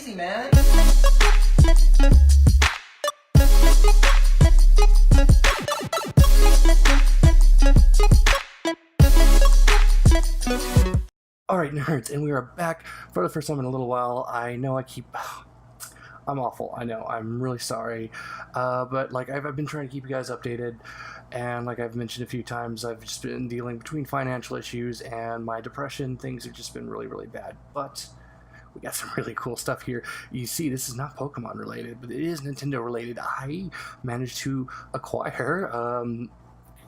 easy, man. Alright, nerds, and we are back for the first time in a little while. I know I'm awful, I know, I'm really sorry, but like I've been trying to keep you guys updated, and like I've mentioned a few times, I've just been dealing between financial issues and my depression. Things have just been really, really bad, but we got some really cool stuff here. You see, this is not Pokemon related, but it is Nintendo related. I managed to acquire,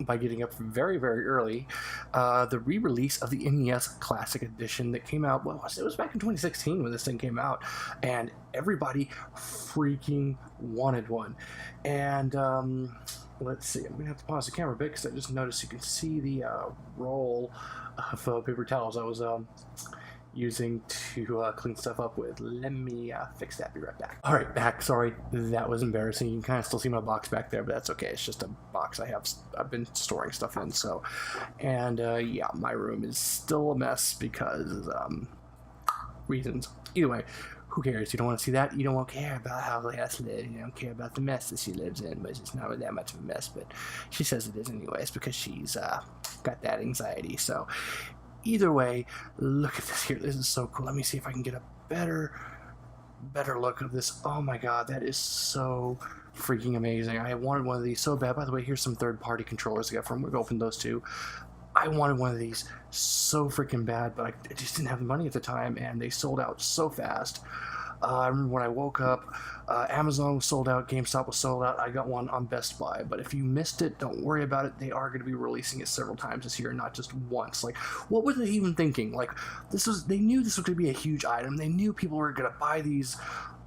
by getting up very, very early, the re-release of the NES Classic Edition that came out, well, it was back in 2016 when this thing came out, and everybody freaking wanted one. And let's see, I'm gonna have to pause the camera a bit because I just noticed you can see the roll of paper towels I was using to clean stuff up with. Let me fix that, be right back. Alright, back. Sorry, that was embarrassing. You can kind of still see my box back there, but that's okay. It's just a box I've been storing stuff in, so. And yeah, my room is still a mess because reasons. Either way, who cares? You don't want to see that. You don't care about how Leas lives. You don't care about the mess that she lives in, but it's not really that much of a mess, but she says it is anyways because she's got that anxiety. So either way, look at this here. This is so cool. Let me see if I can get a better look of this. Oh my god, that is so freaking amazing. I wanted one of these so bad. By the way, here's some third-party controllers I got from. We've opened those too. I wanted one of these so freaking bad, but I just didn't have the money at the time, and they sold out so fast. I remember when I woke up, Amazon was sold out, GameStop was sold out. I got one on Best Buy, but if you missed it, don't worry about it. They are going to be releasing it several times this year, not just once. Like, what were they even thinking? Like, they knew this was going to be a huge item. They knew people were going to buy these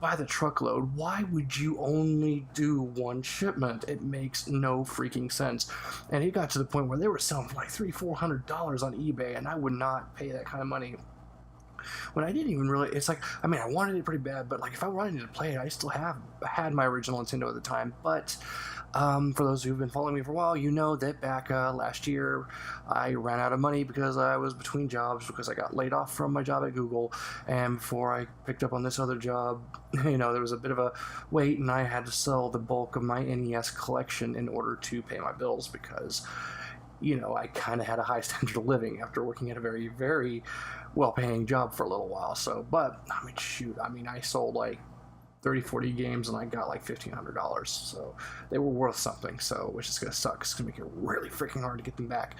by the truckload. Why would you only do one shipment? It makes no freaking sense. And it got to the point where they were selling for like $300-400 on eBay, and I would not pay that kind of money. When I didn't even really, it's like, I mean, I wanted it pretty bad, but like if I wanted to play it, I still had my original Nintendo at the time. But for those who've been following me for a while, you know that back last year, I ran out of money because I was between jobs, because I got laid off from my job at Google, and before I picked up on this other job, you know, there was a bit of a wait, and I had to sell the bulk of my NES collection in order to pay my bills, because you know, I kind of had a high standard of living after working at a very, very well-paying job for a little while. So, but, I mean, shoot, I mean, I sold like 30-40 games and I got like $1,500. So they were worth something, so, which is going to suck. It's going to make it really freaking hard to get them back.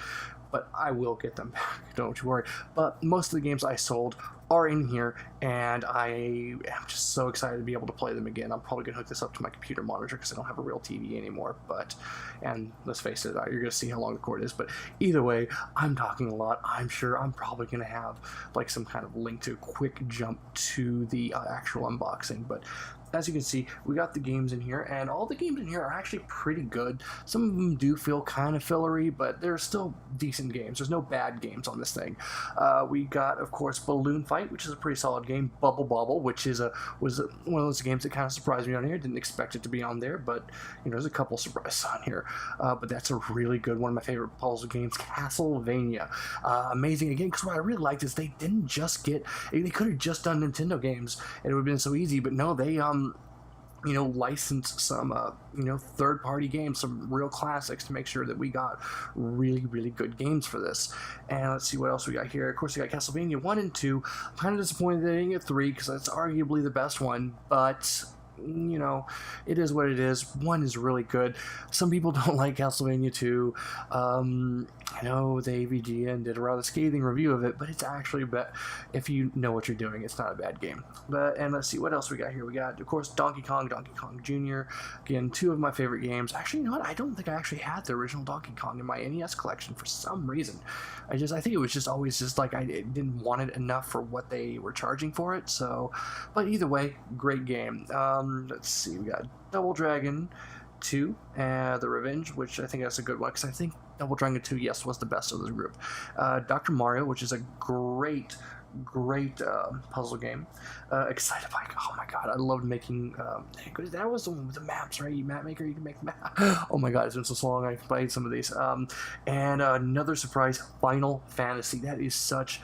But I will get them back, don't you worry. But most of the games I sold are in here, and I am just so excited to be able to play them again. I'm probably going to hook this up to my computer monitor because I don't have a real TV anymore, but, and let's face it, you're going to see how long the cord is, but either way, I'm talking a lot. I'm sure I'm probably going to have like some kind of link to a quick jump to the actual unboxing, but as you can see, we got the games in here, and all the games in here are actually pretty good. Some of them do feel kind of fillery, but they're still decent games. There's no bad games on this thing. We got, of course, Balloon Fight, which is a pretty solid game. Bubble Bobble, which was one of those games that kind of surprised me on here. Didn't expect it to be on there, but you know, there's a couple surprises on here. But that's a really good one of my favorite puzzle games. Castlevania, amazing again, because what I really liked is they didn't just they could have just done Nintendo games and it would have been so easy, but no, they you know, license some, you know, third-party games, some real classics to make sure that we got really, really good games for this. And let's see what else we got here. Of course, we got Castlevania 1 and 2. I'm kind of disappointed they didn't get 3 because that's arguably the best one, but you know, it is what it is. 1 is really good. Some people don't like Castlevania 2. I know the AVGN did a rather scathing review of it, but it's actually, if you know what you're doing, it's not a bad game. And let's see what else we got here. We got, of course, Donkey Kong Jr. Again, 2 of my favorite games. Actually, you know what? I don't think I actually had the original Donkey Kong in my NES collection for some reason. I think it was just always just like I didn't want it enough for what they were charging for it. So, but either way, great game. Let's see, we got Double Dragon 2, The Revenge, which I think that's a good one, because I think Double Dragon 2, yes, was the best of the group. Dr. Mario, which is a great puzzle game. Excited Bike, oh my god, I loved making, that was the one with the maps, right? Map Maker, you can make maps. Oh my god, it's been so long I've played some of these. And another surprise, Final Fantasy. That is such,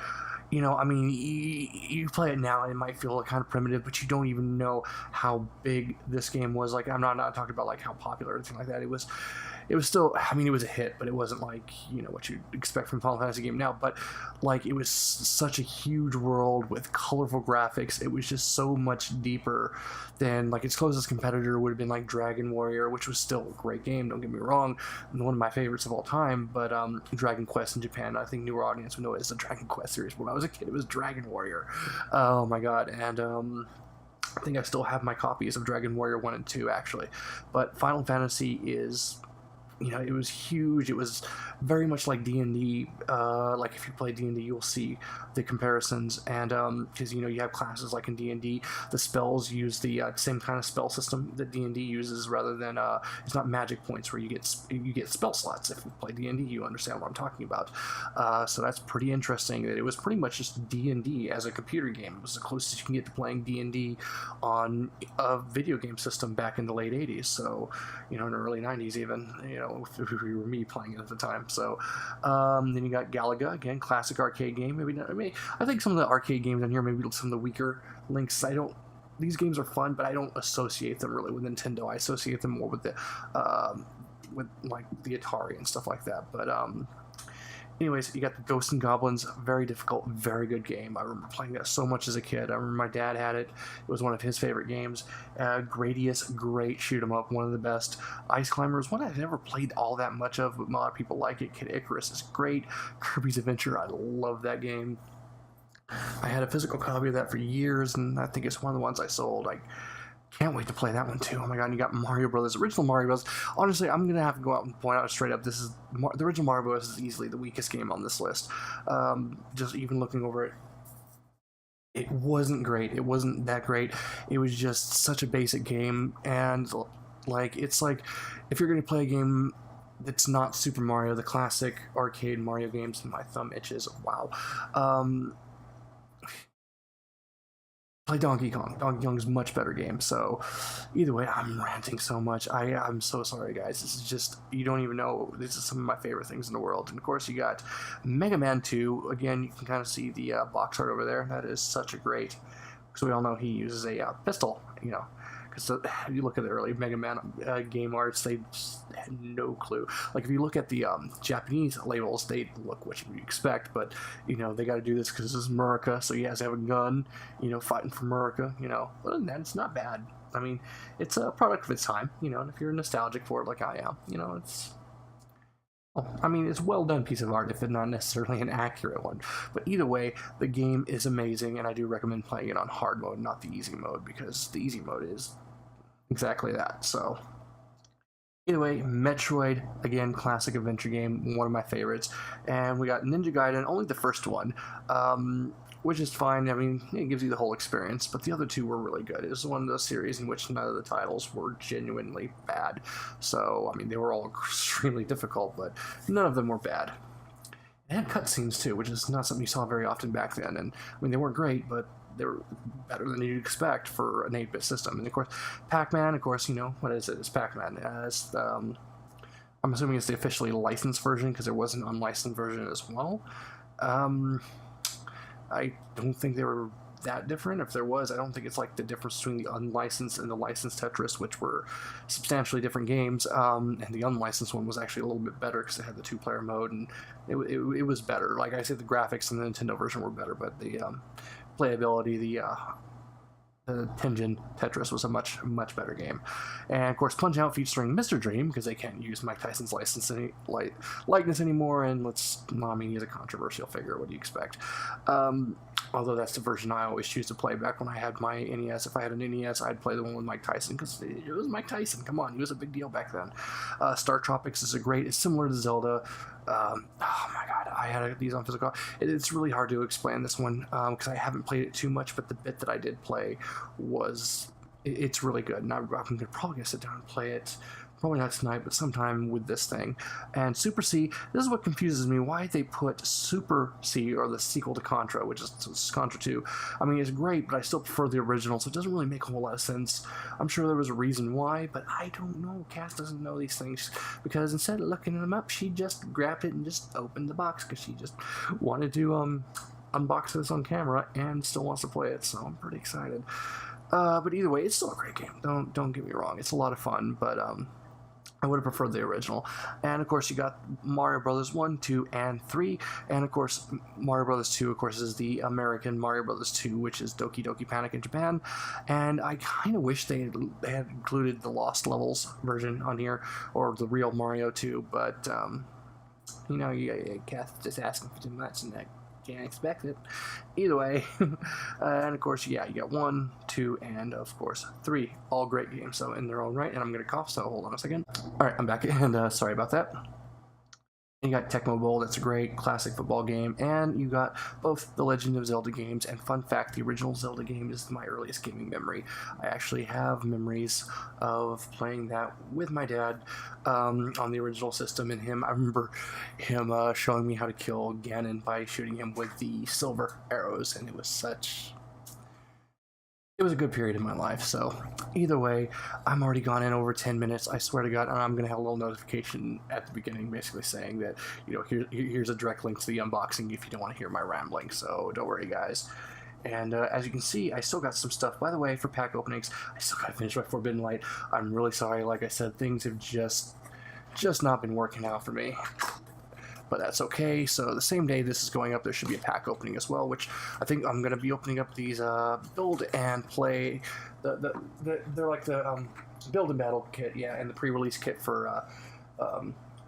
I mean, you play it now, it might feel kind of primitive, but you don't even know how big this game was. Like, I'm not talking about like how popular or anything like that. It was still, I mean, it was a hit, but it wasn't like, what you'd expect from a Final Fantasy game now. But like, it was such a huge world with colorful graphics. It was just so much deeper than, like, its closest competitor would have been like Dragon Warrior, which was still a great game, don't get me wrong, and one of my favorites of all time. But Dragon Quest in Japan, I think newer audience would know it as the Dragon Quest series. When I was a kid, it was Dragon Warrior. Oh my god. And I think I still have my copies of Dragon Warrior 1 and 2, actually. But Final Fantasy is, it was huge. It was very much like D&D. Like, if you play D&D, you'll see the comparisons. And because you have classes like in D&D, the spells use the same kind of spell system that D&D uses, rather than it's not magic points where you get spell slots. If you play D&D, you understand what I'm talking about. So that's pretty interesting. That it was pretty much just D&D as a computer game. It was the closest you can get to playing D&D on a video game system back in the late 80s. So in the early 90s even. If you were me playing it at the time. So then you got Galaga, again, classic arcade game. I think some of the arcade games on here, maybe some of the weaker links, these games are fun, but I don't associate them really with Nintendo. I associate them more with with like the Atari and stuff like that. But anyways, you got the Ghosts and Goblins, very difficult, very good game. I remember playing that so much as a kid. I remember my dad had it. It was one of his favorite games. Gradius, great shoot 'em up, one of the best. Ice Climbers, one I've never played all that much of, but a lot of people like it. Kid Icarus is great. Kirby's Adventure, I love that game. I had a physical copy of that for years, and I think it's one of the ones I sold. I can't wait to play that one too. Oh my god, and you got Mario Brothers, original Mario Bros. Honestly, I'm gonna have to go out and point out straight up, this is the original Mario Bros. Is easily the weakest game on this list. Just even looking over it, it wasn't great. It wasn't that great. It was just such a basic game, and like, it's like, if you're gonna play a game that's not Super Mario, the classic arcade Mario games, and my thumb itches. Wow. Play Donkey Kong. Donkey Kong's a much better game. So either way, I'm ranting so much. I'm so sorry, guys. This is just, you don't even know. This is some of my favorite things in the world. And of course, you got Mega Man 2. Again, you can kind of see the box art over there. That is such a great, because we all know he uses a pistol, because if you look at the early Mega Man game arts, they just had no clue. Like, if you look at the Japanese labels, they look what you would expect, but they got to do this because this is America, so he has to have a gun, fighting for America. Other than that, it's not bad. I mean, it's a product of its time, and if you're nostalgic for it like I am, it's, it's a well done piece of art, if it's not necessarily an accurate one. But either way, the game is amazing, and I do recommend playing it on hard mode, not the easy mode, because the easy mode is exactly that. So either way, Metroid, again, classic adventure game, one of my favorites. And we got Ninja Gaiden, only the first one, which is fine. I mean, it gives you the whole experience, but the other two were really good. It was one of those series in which none of the titles were genuinely bad. So, I mean, they were all extremely difficult, but none of them were bad. It had cutscenes too, which is not something you saw very often back then. And, I mean, they weren't great, but they were better than you'd expect for an 8-bit system. And, of course, Pac-Man, of course, what is it? It's Pac-Man. I'm assuming it's the officially licensed version, because there was an unlicensed version as well. I don't think they were that different. If there was, I don't think it's like the difference between the unlicensed and the licensed Tetris, which were substantially different games. And the unlicensed one was actually a little bit better because it had the 2-player mode, and it was better. Like I said, the graphics in the Nintendo version were better, but the playability, the Tengen Tetris was a much better game. And of course, Punch-Out featuring Mr. Dream, because they can't use Mike Tyson's likeness anymore, and he's a controversial figure. What do you expect? Although that's the version I always choose to play. Back when I had my NES, if I had an NES, I'd play the one with Mike Tyson, because it was Mike Tyson. Come on, he was a big deal back then. Star Tropics is it's similar to Zelda. Oh my god, I had these on physical. It's really hard to explain this one, because I haven't played it too much, but the bit that I did play it's really good, and I'm probably going to sit down and play it. Probably not tonight, but sometime with this thing. And Super C, this is what confuses me, why they put Super C, or the sequel to Contra, which is Contra 2. I mean, it's great, but I still prefer the original, so it doesn't really make a whole lot of sense. I'm sure there was a reason why, but I don't know. Cass doesn't know these things, because instead of looking them up, she just grabbed it and just opened the box, because she just wanted to unbox this on camera and still wants to play it, so I'm pretty excited. But either way, it's still a great game. Don't get me wrong. It's a lot of fun, but I would have preferred the original. And of course, you got Mario Brothers 1, 2, and 3. And of course, Mario Brothers 2, of course, is the American Mario Brothers 2, which is Doki Doki Panic in Japan. And I kind of wish they had included the Lost Levels version on here, or the real Mario 2, but, you know, you just asking for too much, and I can't expect it. Either way, and of course, yeah, you got 1, 2, and of course 3, all great games, so in their own right. And I'm gonna cough, so hold on a second. All right, I'm back, and sorry about that. You got Tecmo Bowl, that's a great classic football game, and you got both the Legend of Zelda games. And fun fact, the original Zelda game is my earliest gaming memory. I actually have memories of playing that with my dad on the original system, and I remember him showing me how to kill Ganon by shooting him with the silver arrows, and it was a good period in my life. So either way, I'm already gone in over 10 minutes. I swear to God, and I'm going to have a little notification at the beginning basically saying that, you know, here's a direct link to the unboxing if you don't want to hear my rambling. So don't worry, guys. And as you can see, I still got some stuff. By the way, for pack openings, I still got to finish my Forbidden Light. I'm really sorry. Like I said, things have just not been working out for me. But that's okay. So the same day this is going up, there should be a pack opening as well, which I think I'm going to be opening up these build and play. They're like the build and battle kit, yeah, and the pre-release kit for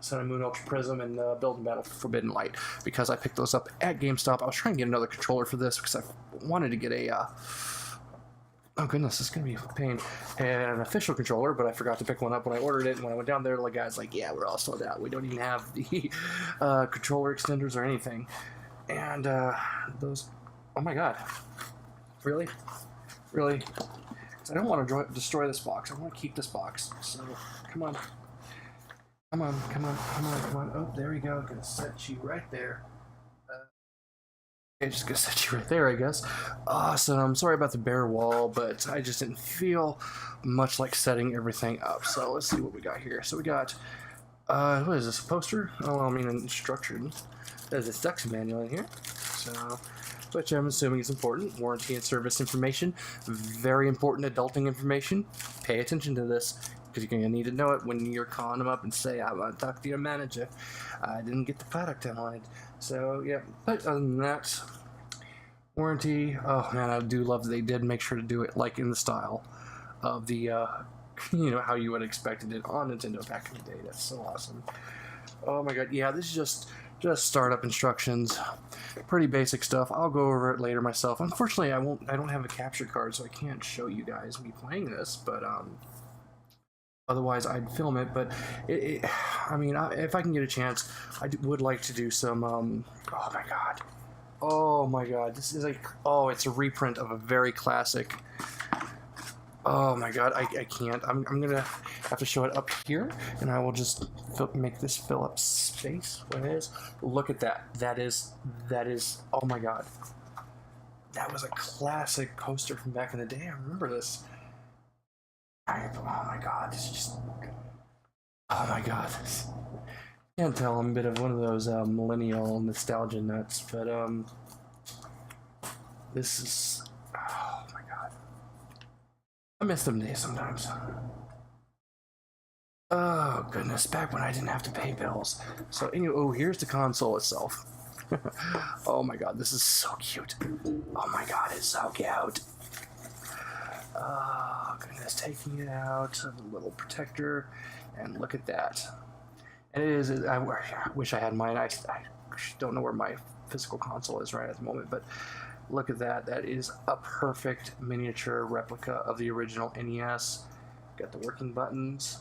Sun and Moon Ultra Prism and build and battle for Forbidden Light, because I picked those up at GameStop. I was trying to get another controller for this because I wanted to get a oh goodness, this is going to be a pain. And an official controller, but I forgot to pick one up when I ordered it. And when I went down there, the guy's like, yeah, we're all sold out. We don't even have the controller extenders or anything. And those, oh my God. Really? Really? I don't want to destroy this box. I want to keep this box. So, come on. Come on, come on, come on, come on. Oh, there we go. I'm going to set you right there. Just gonna set you right there, I guess. Awesome. Sorry about the bare wall, but I just didn't feel much like setting everything up. So let's see what we got here. So we got, what is this, a poster? Oh, I mean, instruction. There's a section manual in here. So, which I'm assuming is important. Warranty and service information. Very important adulting information. Pay attention to this, because you're going to need to know it when you're calling them up and say, I want to talk to your manager. I didn't get the product I wanted. So, yeah. But other than that, warranty. Oh, man, I do love that they did make sure to do it, like, in the style of the, you know, how you would have expected it on Nintendo back in the day. That's so awesome. Oh, my God. Yeah, this is just startup instructions. Pretty basic stuff. I'll go over it later myself. Unfortunately, I don't have a capture card, so I can't show you guys me playing this, but, otherwise, I'd film it, but I mean, if I can get a chance, I would like to do some, oh my God. Oh my God, this is it's a reprint of a very classic. Oh my God, I can't. I'm gonna have to show it up here, and I will just make this fill up space. What it is? Look at that. That is, oh my God. That was a classic poster from back in the day. I remember this. Oh my God, this is just, oh my God. Can't tell, I'm a bit of one of those millennial nostalgia nuts, but this is, oh my God. I miss them days sometimes. Oh goodness, back when I didn't have to pay bills. So anyway, oh, here's the console itself. Oh my God, this is so cute. Oh my God, it's so cute. Oh, goodness, taking it out of the little protector, and look at that. And it is, I wish I had mine. I don't know where my physical console is right at the moment, but look at that. That is a perfect miniature replica of the original NES. Got the working buttons.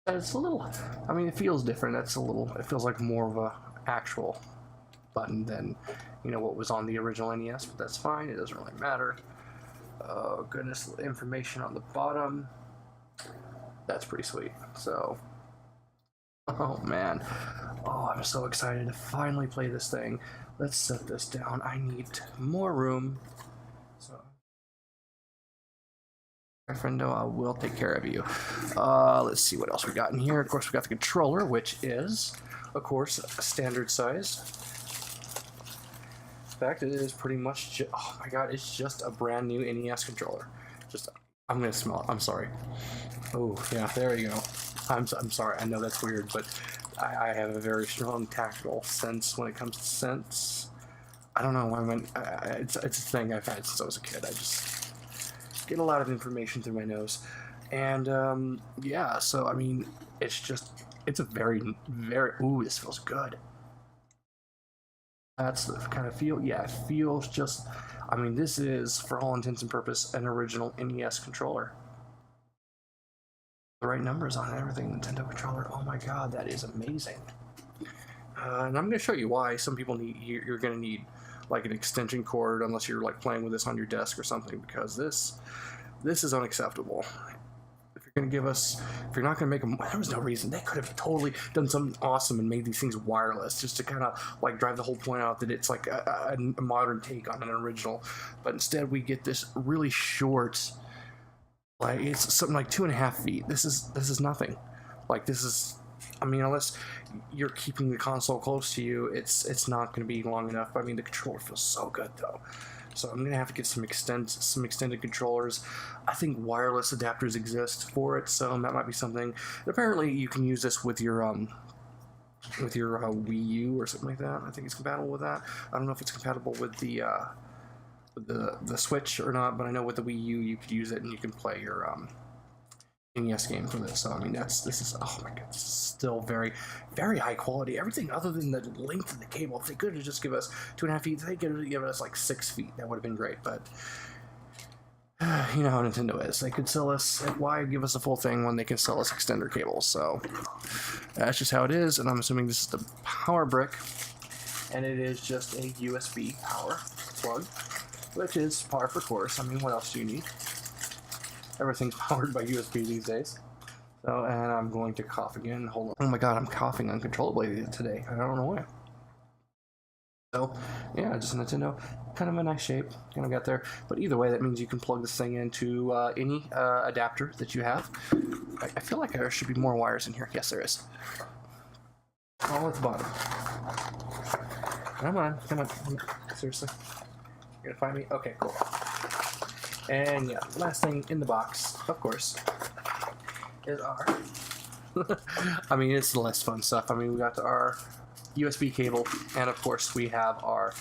It's a little, I mean, it feels different. It feels like more of a actual button than, you know, what was on the original NES, but that's fine. It doesn't really matter. Oh goodness, information on the bottom. That's pretty sweet. So, oh man. Oh, I'm so excited to finally play this thing. Let's set this down. I need more room. So, friendo, I will take care of you. Let's see what else we got in here. Of course, we got the controller, which is, of course, a standard size. retrospect, it is pretty much oh my god, it's just a brand new NES controller. Just, I'm gonna smell it. I'm sorry. Oh yeah, there you go. I'm sorry. I know that's weird, but I have a very strong tactile sense when it comes to scents. I don't know. I mean, it's a thing I've had since I was a kid. I just get a lot of information through my nose, and yeah. So I mean, it's a very ooh, this feels good. That's the kind of feel. Yeah, it feels just. I mean, this is, for all intents and purposes, an original NES controller. The right numbers on it, everything. Nintendo controller. Oh my god, that is amazing. And I'm going to show you why some people need. You're going to need like an extension cord unless you're like playing with this on your desk or something, because this is unacceptable. If you're going to give us, if you're not going to make them, there was no reason. They could have totally done something awesome and made these things wireless, just to kind of like drive the whole point out that it's like a modern take on an original. But instead, we get this really short, like it's something like 2.5 feet. This is nothing. Like this is, I mean, unless you're keeping the console close to you, it's not going to be long enough. I mean, the controller feels so good though. So I'm gonna have to get some extended controllers. I think wireless adapters exist for it, so that might be something. And apparently, you can use this with your Wii U or something like that. I think it's compatible with that. I don't know if it's compatible with the Switch or not, but I know with the Wii U you could use it and you can play your NES game for this. So I mean, this is, oh my god, this is still very, very high quality. Everything other than the length of the cable. If they could have just give us 2.5 feet, they could have given us like 6 feet. That would have been great. But you know how Nintendo is. They could sell us. Why give us a full thing when they can sell us extender cables? So that's just how it is. And I'm assuming this is the power brick, and it is just a USB power plug, which is par for course. I mean, what else do you need? Everything's powered by USB these days. So, and I'm going to cough again. Hold on. Oh my god, I'm coughing uncontrollably today. I don't know why. So, yeah, just Nintendo. Kind of a nice shape. Kind of got there. But either way, that means you can plug this thing into any adapter that you have. I feel like there should be more wires in here. Yes, there is. All at the bottom. Come on. Seriously? You're gonna find me? Okay, cool. And yeah, the last thing in the box, of course, is our... I mean, it's the less fun stuff. I mean, we got our USB cable, and of course we have our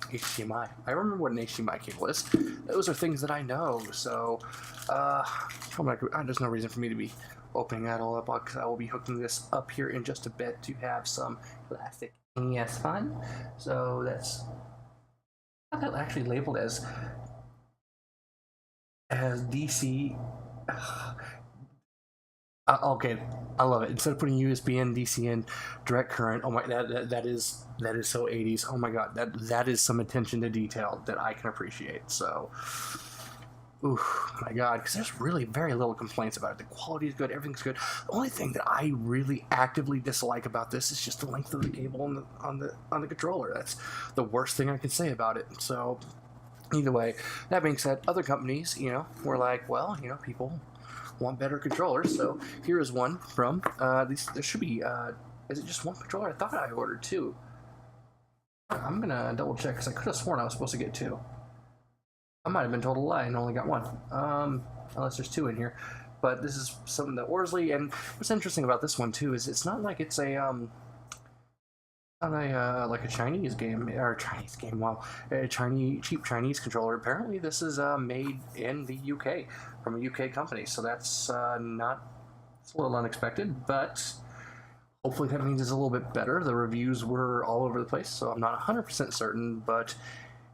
HDMI. I remember what an HDMI cable is. Those are things that I know, so there's no reason for me to be opening that all up, because I will be hooking this up here in just a bit to have some classic NES fun. So that's actually labeled as DC. Okay, I love it. Instead of putting USB in, DC in, direct current. Oh my, that is so 80s. Oh my god, that is some attention to detail that I can appreciate. So, ooh, my god, because there's really very little complaints about it. The quality is good, everything's good. The only thing that I really actively dislike about this is just the length of the cable on the controller. That's the worst thing I can say about it. So. Either way, that being said, other companies, were like, well, people want better controllers. So here is one from these. There should be. Is it just one controller? I thought I ordered two. I'm gonna double check because I could have sworn I was supposed to get two. I might have been told a lie and only got one. Unless there's two in here. But this is something that Orzly. And what's interesting about this one too is it's not like it's a like a Chinese game, wow, a cheap Chinese controller. Apparently this is made in the UK from a UK company, so that's it's a little unexpected, but hopefully that means it's a little bit better. The reviews were all over the place, so I'm not 100% certain, but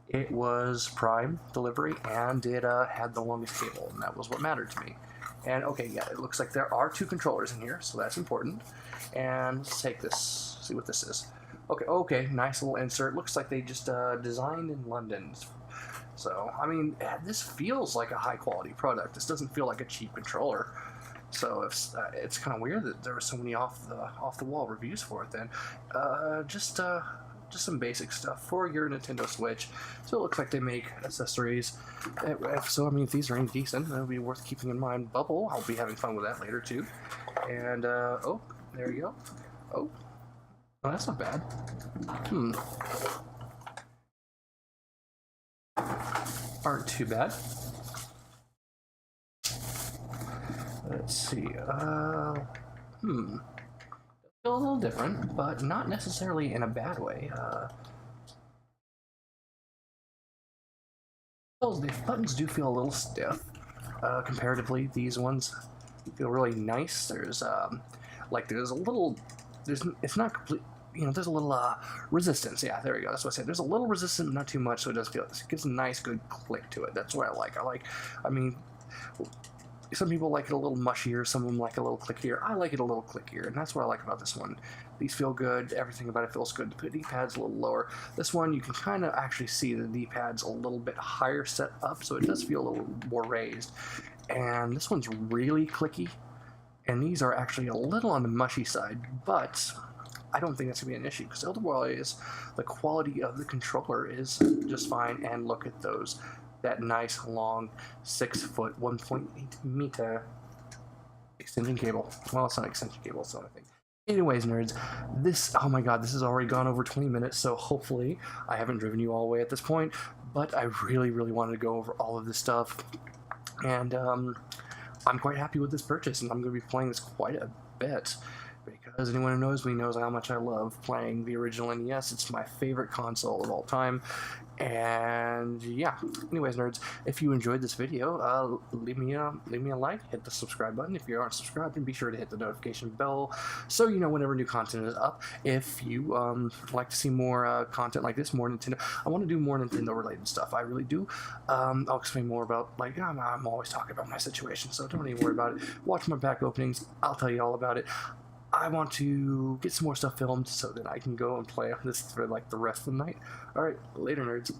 it was Prime delivery, and it had the longest cable, and that was what mattered to me. And okay, yeah, it looks like there are two controllers in here, so that's important. And let's take this, see what this is. Okay, nice little insert. Looks like they just designed in London. So, I mean, this feels like a high-quality product. This doesn't feel like a cheap controller. So, it's kind of weird that there were so many off-the-wall reviews for it then. Just some basic stuff for your Nintendo Switch. So, it looks like they make accessories. So, I mean, if these are any decent, it'll be worth keeping in mind. Bubble, I'll be having fun with that later, too. And, oh, there you go. Oh, that's not bad. aren't too bad. Let's see. Feel a little different, but not necessarily in a bad way. The buttons do feel a little stiff. Comparatively, these ones feel really nice. There's there's a little, it's not complete. There's a little resistance. Yeah, there we go. That's what I said. There's a little resistance, not too much, so it gives a nice, good click to it. That's what I like. I mean, some people like it a little mushier, some of them like it a little clickier. I like it a little clickier, and that's what I like about this one. These feel good. Everything about it feels good. The D-pad's a little lower. This one, you can kind of actually see the D-pad's a little bit higher set up, so it does feel a little more raised. And this one's really clicky, and these are actually a little on the mushy side, but I don't think that's going to be an issue, because otherwise the quality of the controller is just fine. And look at those. That nice long 6-foot 1.8 meter extension cable. Well, it's not an extension cable, it's not a thing. Anyways, nerds, oh my god, this has already gone over 20 minutes, so hopefully I haven't driven you all the way at this point, but I really, really wanted to go over all of this stuff, and I'm quite happy with this purchase, and I'm going to be playing this quite a bit, because anyone who knows me knows how much I love playing the original NES. It's my favorite console of all time. And yeah, anyways, nerds, if you enjoyed this video, leave me a like, hit the subscribe button if you aren't subscribed, and be sure to hit the notification bell so you know whenever new content is up. If you like to see more content like this, more Nintendo, I want to do more Nintendo related stuff. I really do. I'll explain more about, I'm always talking about my situation, so don't even worry about it. Watch my back openings. I'll tell you all about it. I want to get some more stuff filmed so that I can go and play on this for the rest of the night. Alright, later, nerds.